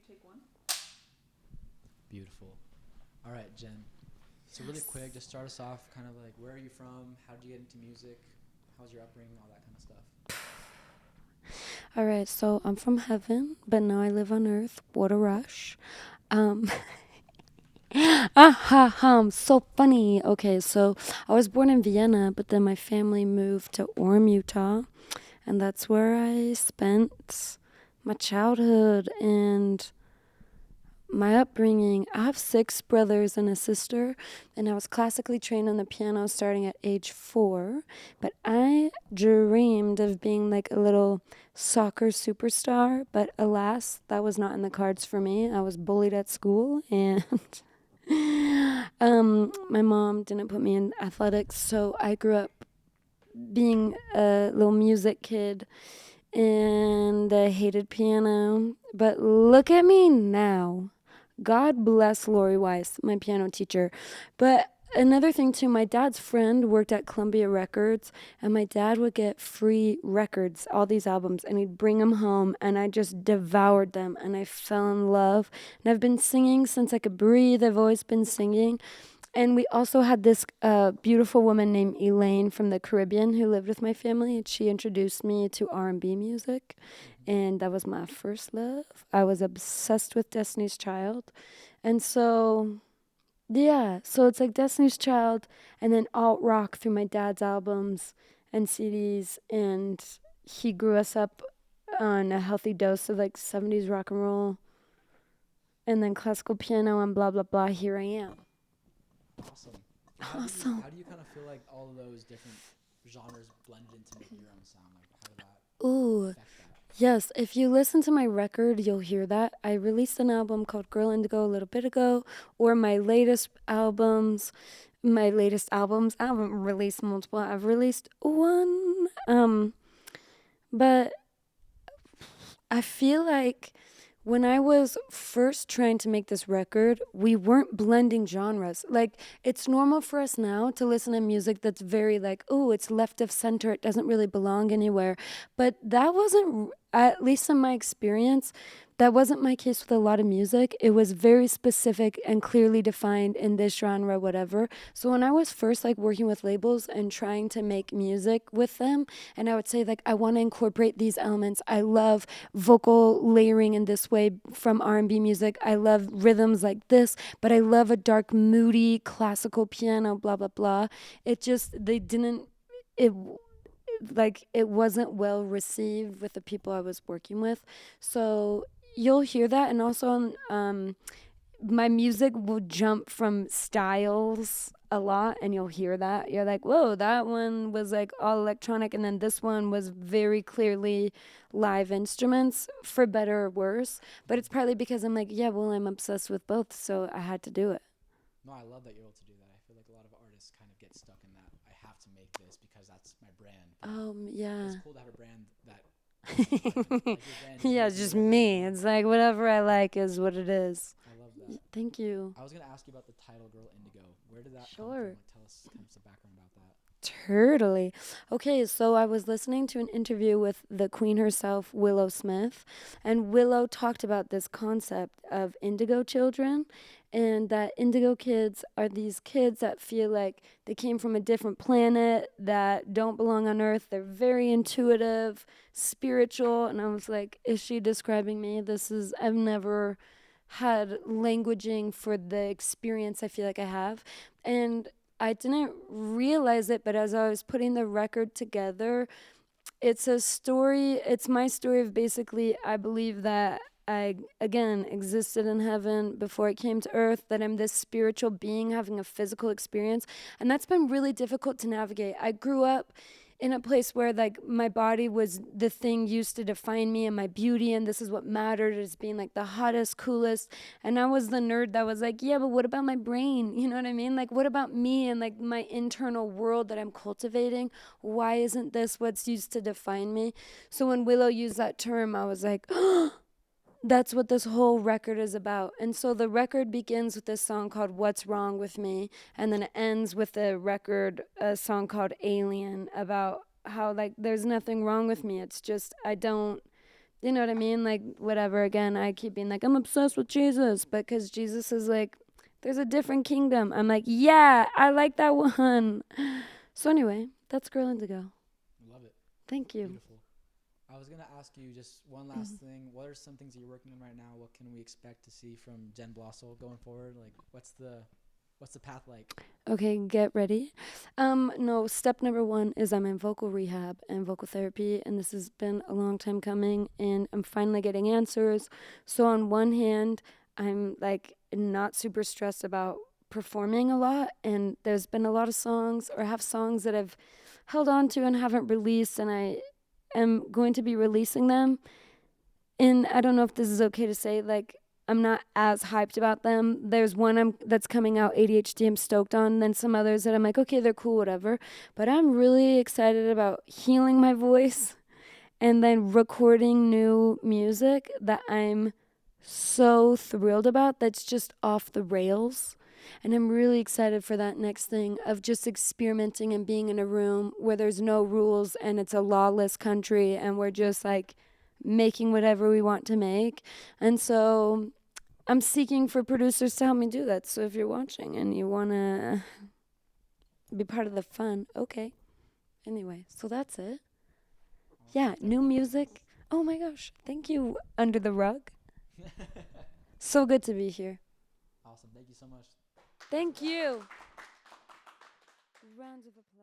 take one. Beautiful. All right, Jen. So really quick, just start us off kind of like, where are you from? How did you get into music? How's your upbringing? All that kind of stuff. All right, so I'm from heaven, but now I live on earth. What a rush. Um, I'm so funny. Okay, so I was born in Vienna, but then my family moved to Orem, Utah, and that's where I spent my childhood and my upbringing. I have 6 brothers and a sister, and I was classically trained on the piano starting at age 4. But I dreamed of being like a little soccer superstar, but alas, that was not in the cards for me. I was bullied at school, and my mom didn't put me in athletics, so I grew up being a little music kid, and I hated piano. But look at me now. God bless Lori Weiss, my piano teacher. But another thing too, my dad's friend worked at Columbia Records, and my dad would get free records, all these albums, and he'd bring them home, and I just devoured them, and I fell in love. And I've been singing since I could breathe. I've always been singing. And we also had this beautiful woman named Elaine from the Caribbean who lived with my family, and she introduced me to R&B music, and that was my first love. I was obsessed with Destiny's Child, and so yeah, so it's like Destiny's Child, and then alt rock through my dad's albums and CDs, and he grew us up on a healthy dose of like 70s rock and roll, and then classical piano and blah blah blah. Here I am. Awesome. Awesome. How do you kind of feel like all of those different genres blended into making your own sound? Like, how did that Ooh. affect that? Yes, if you listen to my record, you'll hear that. I released an album called Girl Indigo a little bit ago, or my latest albums. I haven't released multiple. I've released one. But I feel like when I was first trying to make this record, we weren't blending genres. Like, it's normal for us now to listen to music that's very like, oh, it's left of center, it doesn't really belong anywhere. But that wasn't, at least in my experience, that wasn't my case with a lot of music. It was very specific and clearly defined in this genre, whatever. So when I was first like working with labels and trying to make music with them, and I would say like, I want to incorporate these elements. I love vocal layering in this way from R&B music. I love rhythms like this, but I love a dark, moody, classical piano, blah, blah, blah. It just, they didn't, it, like, it wasn't well received with the people I was working with. So you'll hear that. And also, my music will jump from styles a lot, and you'll hear that. You're like, whoa, that one was like all electronic, and then this one was very clearly live instruments, for better or worse. But it's partly because I'm like, yeah, well, I'm obsessed with both, so I had to do it. No, I love that you're able to do that. I feel like a lot of artists kind of get stuck in that. I have to make this because that's my brand. Yeah. It's cool to have a brand that like your brand is Yeah, you it's just do whatever you me. want. It's like whatever I like is what it is. I love that. Thank you. I was gonna ask you about the title "Girl Indigo." Where did that come Sure. from? Like, tell us kind of some background about that. Totally. Okay, so I was listening to an interview with the queen herself, Willow Smith, and Willow talked about this concept of indigo children, and that indigo kids are these kids that feel like they came from a different planet, that don't belong on Earth. They're very intuitive, spiritual, and I was like, is she describing me? I've never had languaging for the experience I feel like I have. And I didn't realize it, but as I was putting the record together, it's a story. It's my story of basically, I believe that I, again, existed in heaven before I came to earth, that I'm this spiritual being having a physical experience. And that's been really difficult to navigate. I grew up in a place where like my body was the thing used to define me and my beauty, and this is what mattered, as being like the hottest, coolest. And I was the nerd that was like, yeah, but what about my brain? You know what I mean? Like, what about me and like my internal world that I'm cultivating? Why isn't this what's used to define me? So when Willow used that term, I was like, that's what this whole record is about. And so the record begins with this song called What's Wrong With Me, and then it ends with a song called Alien, about how like there's nothing wrong with me. It's just I don't You know what I mean? Like, whatever. Again, I keep being like, I'm obsessed with Jesus, but because Jesus is like, there's a different kingdom. I'm like, yeah, I like that one. So anyway, that's Girl Indigo. Love it. Thank you. Beautiful. I was gonna ask you just one last thing. What are some things that you're working on right now? What can we expect to see from Jenn Blosil going forward? Like, what's the path like? Okay, get ready. No, step number one is I'm in vocal rehab and vocal therapy, and this has been a long time coming, and I'm finally getting answers. So on one hand, I'm like not super stressed about performing a lot, and there's been a lot of songs or have songs that I've held on to and haven't released, and I am going to be releasing them. And I don't know if this is okay to say, like, I'm not as hyped about them. There's one that's coming out, ADHD, I'm stoked on. And then some others that I'm like, okay, they're cool, whatever. But I'm really excited about healing my voice and then recording new music that I'm so thrilled about that's just off the rails. And I'm really excited for that next thing of just experimenting and being in a room where there's no rules and it's a lawless country and we're just like making whatever we want to make. And so I'm seeking for producers to help me do that. So if you're watching and you want to be part of the fun, okay. Anyway, so that's it. Yeah, new music. Oh my gosh. Thank you, Under the Rug. So good to be here. Awesome. Thank you so much. Thank you. Rounds of applause.